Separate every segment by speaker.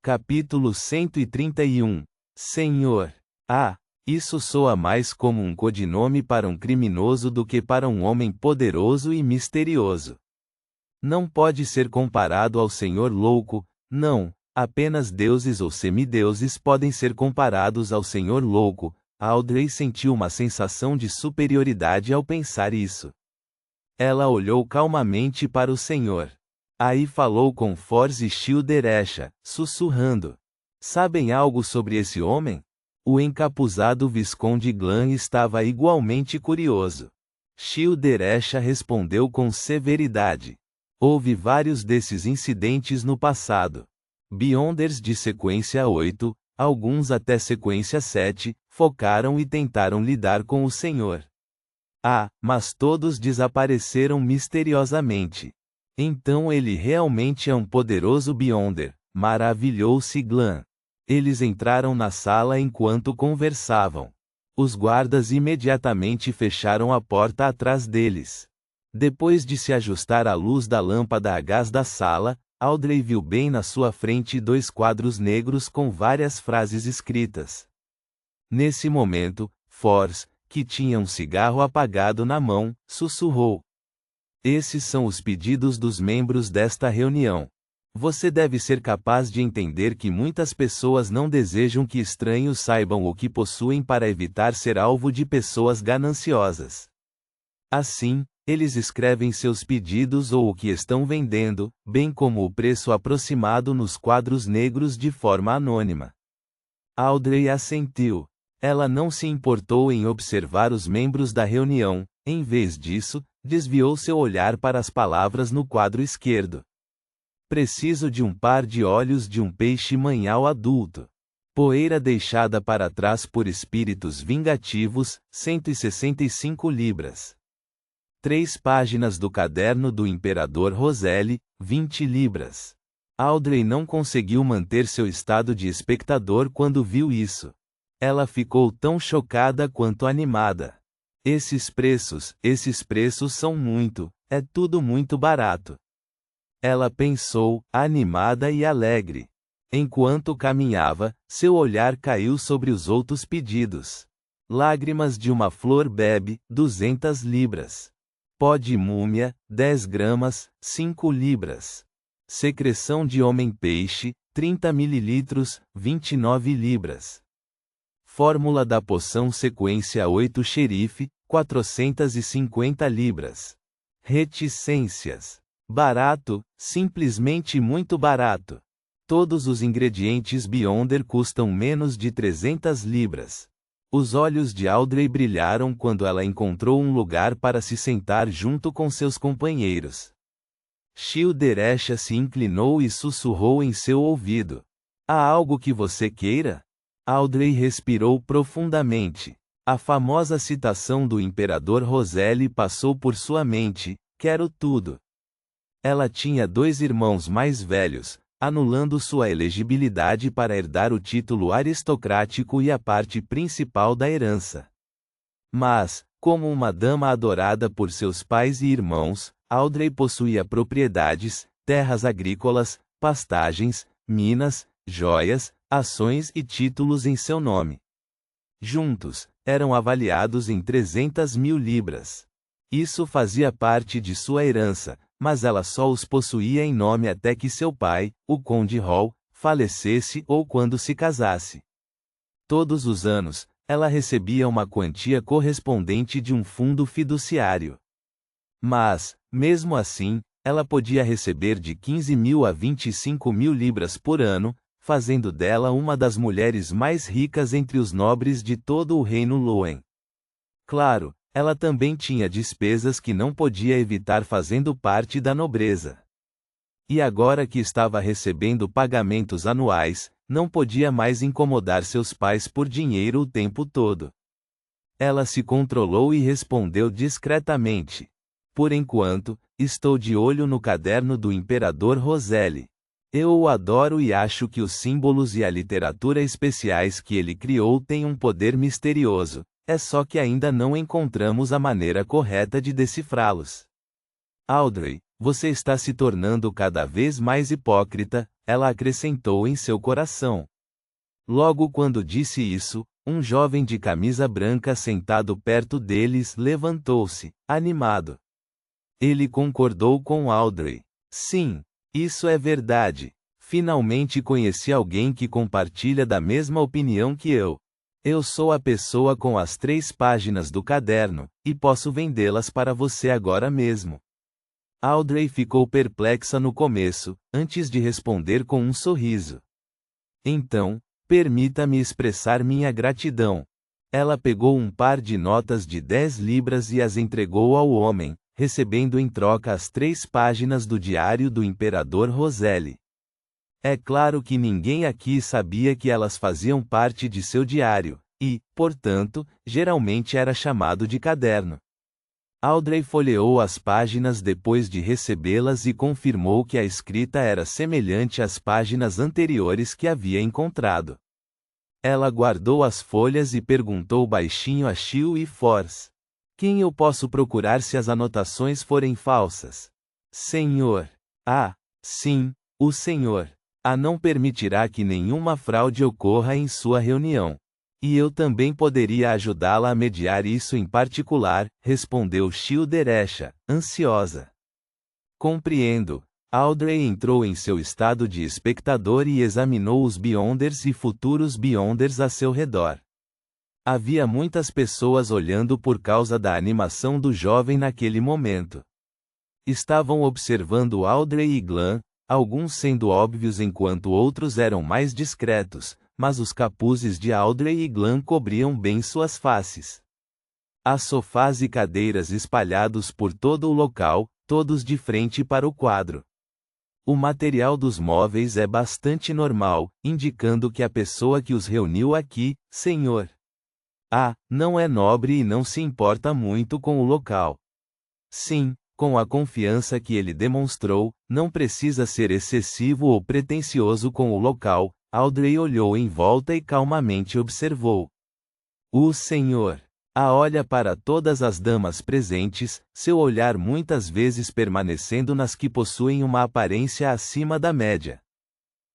Speaker 1: Capítulo 131. Senhor. Isso soa mais como um codinome para um criminoso do que para um homem poderoso e misterioso. Não pode ser comparado ao Senhor louco, não, apenas deuses ou semideuses podem ser comparados ao Senhor louco. Audrey sentiu uma sensação de superioridade ao pensar isso. Ela olhou calmamente para o Senhor. Aí falou com Force e Childeresha, sussurrando. Sabem algo sobre esse homem? O encapuzado Visconde Glan estava igualmente curioso. Childeresha respondeu com severidade. Houve vários desses incidentes no passado. Beyonders de sequência 8, alguns até sequência 7, focaram e tentaram lidar com o Senhor. Mas todos desapareceram misteriosamente. Então ele realmente é um poderoso Beyonder, maravilhou-se Glan. Eles entraram na sala enquanto conversavam. Os guardas imediatamente fecharam a porta atrás deles. Depois de se ajustar à luz da lâmpada a gás da sala, Audrey viu bem na sua frente 2 quadros negros com várias frases escritas. Nesse momento, Force, que tinha um cigarro apagado na mão, sussurrou. Esses são os pedidos dos membros desta reunião. Você deve ser capaz de entender que muitas pessoas não desejam que estranhos saibam o que possuem para evitar ser alvo de pessoas gananciosas. Assim, eles escrevem seus pedidos ou o que estão vendendo, bem como o preço aproximado nos quadros negros de forma anônima. Audrey assentiu. Ela não se importou em observar os membros da reunião, em vez disso, desviou seu olhar para as palavras no quadro esquerdo. Preciso de um par de olhos de um peixe-manhal adulto. Poeira deixada para trás por espíritos vingativos, 165 libras. 3 páginas do caderno do Imperador Roselle, 20 libras. Audrey não conseguiu manter seu estado de espectador quando viu isso. Ela ficou tão chocada quanto animada. Esses preços são é tudo muito barato. Ela pensou, animada e alegre. Enquanto caminhava, seu olhar caiu sobre os outros pedidos. Lágrimas de uma flor bebe, 200 libras. Pó de múmia, 10 gramas, 5 libras. Secreção de homem-peixe, 30 mililitros, 29 libras. Fórmula da poção sequência 8 xerife, 450 libras. Reticências. Barato, simplesmente muito barato. Todos os ingredientes Beyonder custam menos de 300 libras. Os olhos de Audrey brilharam quando ela encontrou um lugar para se sentar junto com seus companheiros. Childeresha se inclinou e sussurrou em seu ouvido. Há algo que você queira? Audrey respirou profundamente. A famosa citação do Imperador Roselle passou por sua mente, quero tudo. Ela tinha 2 irmãos mais velhos, anulando sua elegibilidade para herdar o título aristocrático e a parte principal da herança. Mas, como uma dama adorada por seus pais e irmãos, Audrey possuía propriedades, terras agrícolas, pastagens, minas, joias, ações e títulos em seu nome. Juntos, eram avaliados em 300 mil libras. Isso fazia parte de sua herança, mas ela só os possuía em nome até que seu pai, o Conde Hall, falecesse ou quando se casasse. Todos os anos, ela recebia uma quantia correspondente de um fundo fiduciário. Mas, mesmo assim, ela podia receber de 15 mil a 25 mil libras por ano, fazendo dela uma das mulheres mais ricas entre os nobres de todo o reino Loen. Claro, ela também tinha despesas que não podia evitar fazendo parte da nobreza. E agora que estava recebendo pagamentos anuais, não podia mais incomodar seus pais por dinheiro o tempo todo. Ela se controlou e respondeu discretamente. Por enquanto, estou de olho no caderno do Imperador Roselle. Eu o adoro e acho que os símbolos e a literatura especiais que ele criou têm um poder misterioso, é só que ainda não encontramos a maneira correta de decifrá-los. Audrey, você está se tornando cada vez mais hipócrita, ela acrescentou em seu coração. Logo quando disse isso, um jovem de camisa branca sentado perto deles levantou-se, animado. Ele concordou com Audrey. Sim, isso é verdade. Finalmente conheci alguém que compartilha da mesma opinião que eu. Eu sou a pessoa com as 3 páginas do caderno, e posso vendê-las para você agora mesmo. Audrey ficou perplexa no começo, antes de responder com um sorriso. Então, permita-me expressar minha gratidão. Ela pegou um par de notas de 10 libras e as entregou ao homem, recebendo em troca as 3 páginas do diário do imperador Roselle. É claro que ninguém aqui sabia que elas faziam parte de seu diário, e, portanto, geralmente era chamado de caderno. Audrey folheou as páginas depois de recebê-las e confirmou que a escrita era semelhante às páginas anteriores que havia encontrado. Ela guardou as folhas e perguntou baixinho a Chiu e Force: quem eu posso procurar se as anotações forem falsas? Senhor. Ah, sim, o senhor. Não permitirá que nenhuma fraude ocorra em sua reunião. E eu também poderia ajudá-la a mediar isso em particular, respondeu Chiu Derecha, ansiosa. Compreendo. Audrey entrou em seu estado de espectador e examinou os Beyonders e futuros Beyonders a seu redor. Havia muitas pessoas olhando por causa da animação do jovem naquele momento. Estavam observando Audrey e Glenn, alguns sendo óbvios enquanto outros eram mais discretos, mas os capuzes de Audrey e Glenn cobriam bem suas faces. Há sofás e cadeiras espalhados por todo o local, todos de frente para o quadro. O material dos móveis é bastante normal, indicando que a pessoa que os reuniu aqui, senhor, não é nobre e não se importa muito com o local. Sim, com a confiança que ele demonstrou, não precisa ser excessivo ou pretensioso com o local. Audrey olhou em volta e calmamente observou. O senhor olha para todas as damas presentes, seu olhar muitas vezes permanecendo nas que possuem uma aparência acima da média.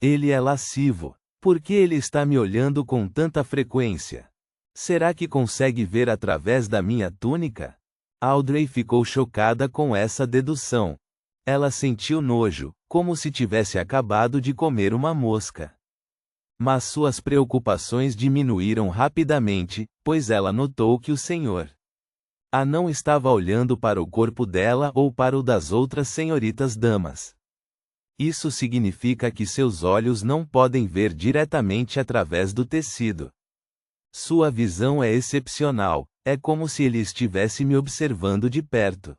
Speaker 1: Ele é lascivo. Por que ele está me olhando com tanta frequência? Será que consegue ver através da minha túnica? Audrey ficou chocada com essa dedução. Ela sentiu nojo, como se tivesse acabado de comer uma mosca. Mas suas preocupações diminuíram rapidamente, pois ela notou que o senhor não estava olhando para o corpo dela ou para o das outras senhoritas damas. Isso significa que seus olhos não podem ver diretamente através do tecido. Sua visão é excepcional, é como se ele estivesse me observando de perto.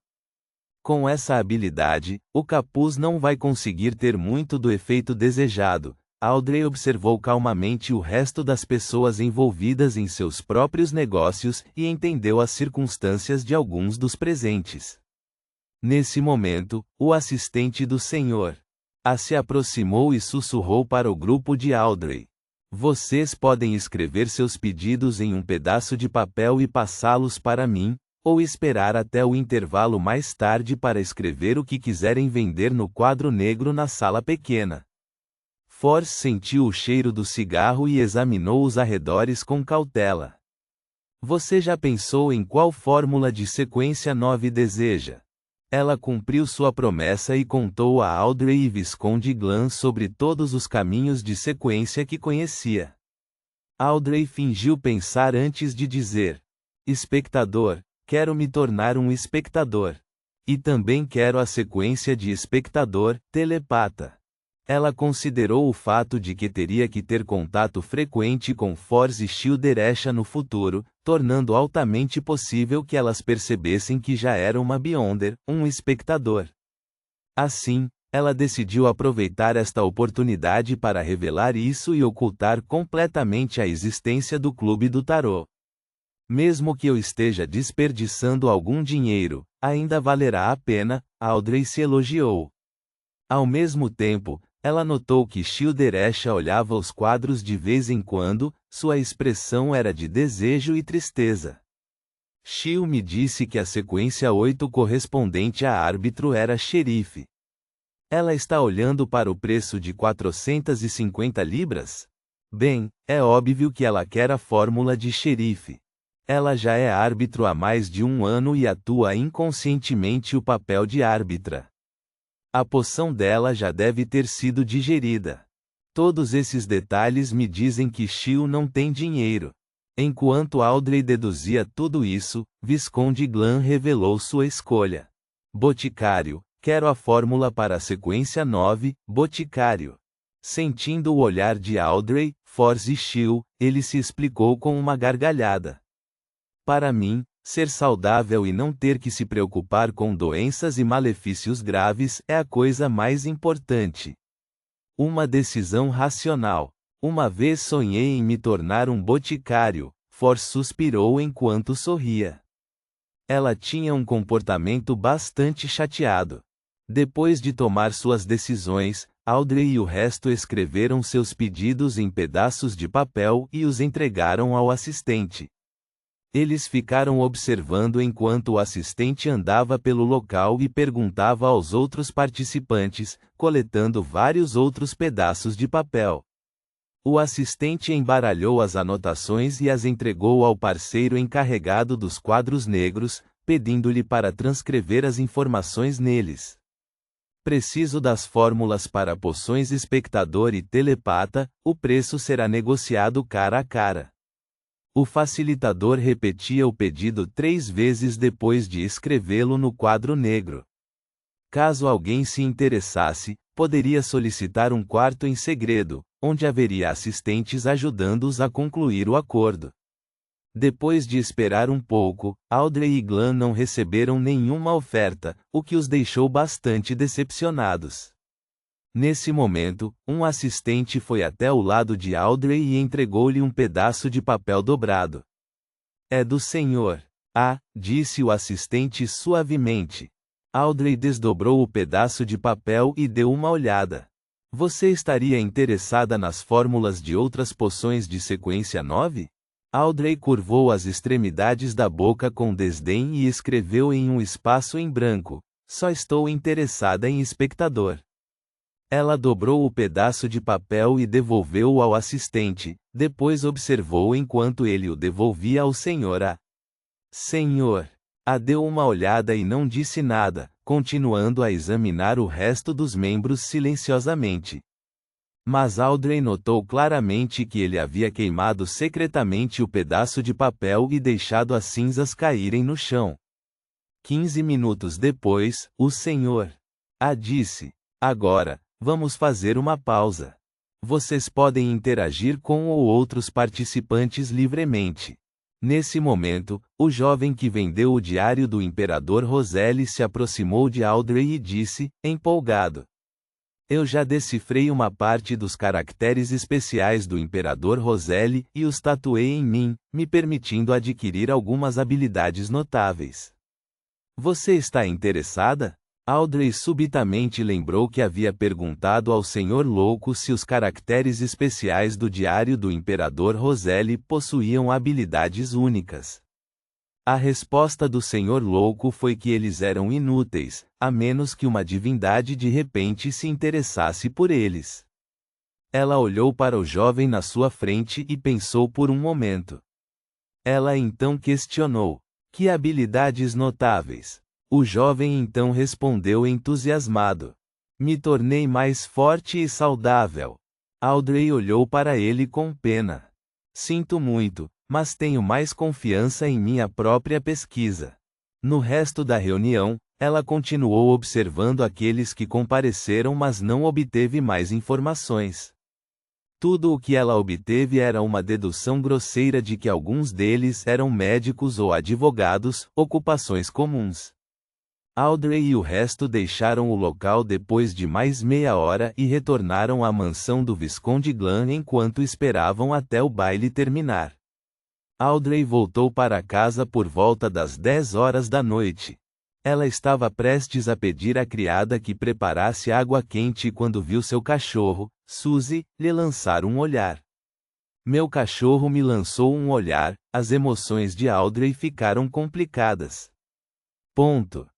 Speaker 1: Com essa habilidade, o capuz não vai conseguir ter muito do efeito desejado. Audrey observou calmamente o resto das pessoas envolvidas em seus próprios negócios e entendeu as circunstâncias de alguns dos presentes. Nesse momento, o assistente do senhor se aproximou e sussurrou para o grupo de Audrey. Vocês podem escrever seus pedidos em um pedaço de papel e passá-los para mim, ou esperar até o intervalo mais tarde para escrever o que quiserem vender no quadro negro na sala pequena. Force sentiu o cheiro do cigarro e examinou os arredores com cautela. Você já pensou em qual fórmula de sequência 9 deseja? Ela cumpriu sua promessa e contou a Audrey e Visconde Glenn sobre todos os caminhos de sequência que conhecia. Audrey fingiu pensar antes de dizer: espectador, quero me tornar um espectador. E também quero a sequência de espectador, telepata. Ela considerou o fato de que teria que ter contato frequente com Force e Chiu Derecha no futuro, tornando altamente possível que elas percebessem que já era uma Beyonder, um espectador. Assim, ela decidiu aproveitar esta oportunidade para revelar isso e ocultar completamente a existência do Clube do Tarô. Mesmo que eu esteja desperdiçando algum dinheiro, ainda valerá a pena, Audrey se elogiou. Ao mesmo tempo, ela notou que Chiu Derecha olhava os quadros de vez em quando, sua expressão era de desejo e tristeza. Chiu me disse que a sequência 8 correspondente a árbitro era xerife. Ela está olhando para o preço de 450 libras? Bem, é óbvio que ela quer a fórmula de xerife. Ela já é árbitro há mais de 1 ano e atua inconscientemente o papel de árbitra. A poção dela já deve ter sido digerida. Todos esses detalhes me dizem que Shil não tem dinheiro. Enquanto Audrey deduzia tudo isso, Visconde Glan revelou sua escolha. Boticário, quero a fórmula para a sequência 9, Boticário. Sentindo o olhar de Audrey, Force e Shil, ele se explicou com uma gargalhada. Para mim, ser saudável e não ter que se preocupar com doenças e malefícios graves é a coisa mais importante. Uma decisão racional. Uma vez sonhei em me tornar um boticário, Force suspirou enquanto sorria. Ela tinha um comportamento bastante chateado. Depois de tomar suas decisões, Audrey e o resto escreveram seus pedidos em pedaços de papel e os entregaram ao assistente. Eles ficaram observando enquanto o assistente andava pelo local e perguntava aos outros participantes, coletando vários outros pedaços de papel. O assistente embaralhou as anotações e as entregou ao parceiro encarregado dos quadros negros, pedindo-lhe para transcrever as informações neles. Preciso das fórmulas para poções espectador e telepata, o preço será negociado cara a cara. O facilitador repetia o pedido 3 vezes depois de escrevê-lo no quadro negro. Caso alguém se interessasse, poderia solicitar um quarto em segredo, onde haveria assistentes ajudando-os a concluir o acordo. Depois de esperar um pouco, Audrey e Glan não receberam nenhuma oferta, o que os deixou bastante decepcionados. Nesse momento, um assistente foi até o lado de Audrey e entregou-lhe um pedaço de papel dobrado. É do senhor. Ah, disse o assistente suavemente. Audrey desdobrou o pedaço de papel e deu uma olhada. Você estaria interessada nas fórmulas de outras poções de sequência 9? Audrey curvou as extremidades da boca com desdém e escreveu em um espaço em branco: só estou interessada em espectador. Ela dobrou o pedaço de papel e devolveu-o ao assistente, depois observou enquanto ele o devolvia ao senhor A. Senhor. A deu uma olhada e não disse nada, continuando a examinar o resto dos membros silenciosamente. Mas Audrey notou claramente que ele havia queimado secretamente o pedaço de papel e deixado as cinzas caírem no chão. 15 minutos depois, o senhor A disse: agora, vamos fazer uma pausa. Vocês podem interagir com ou outros participantes livremente. Nesse momento, o jovem que vendeu o diário do Imperador Roselle se aproximou de Audrey e disse, empolgado: eu já decifrei uma parte dos caracteres especiais do Imperador Roselle e os tatuei em mim, me permitindo adquirir algumas habilidades notáveis. Você está interessada? Audrey subitamente lembrou que havia perguntado ao Senhor Louco se os caracteres especiais do diário do Imperador Roselle possuíam habilidades únicas. A resposta do Senhor Louco foi que eles eram inúteis, a menos que uma divindade de repente se interessasse por eles. Ela olhou para o jovem na sua frente e pensou por um momento. Ela então questionou: que habilidades notáveis? O jovem então respondeu entusiasmado: me tornei mais forte e saudável. Audrey olhou para ele com pena. Sinto muito, mas tenho mais confiança em minha própria pesquisa. No resto da reunião, ela continuou observando aqueles que compareceram, mas não obteve mais informações. Tudo o que ela obteve era uma dedução grosseira de que alguns deles eram médicos ou advogados, ocupações comuns. Audrey e o resto deixaram o local depois de mais meia hora e retornaram à mansão do Visconde Glan enquanto esperavam até o baile terminar. Audrey voltou para casa por volta das 10 horas da noite. Ela estava prestes a pedir à criada que preparasse água quente quando viu seu cachorro, Suzy, lhe lançar um olhar. Meu cachorro me lançou um olhar, as emoções de Audrey ficaram complicadas. Ponto.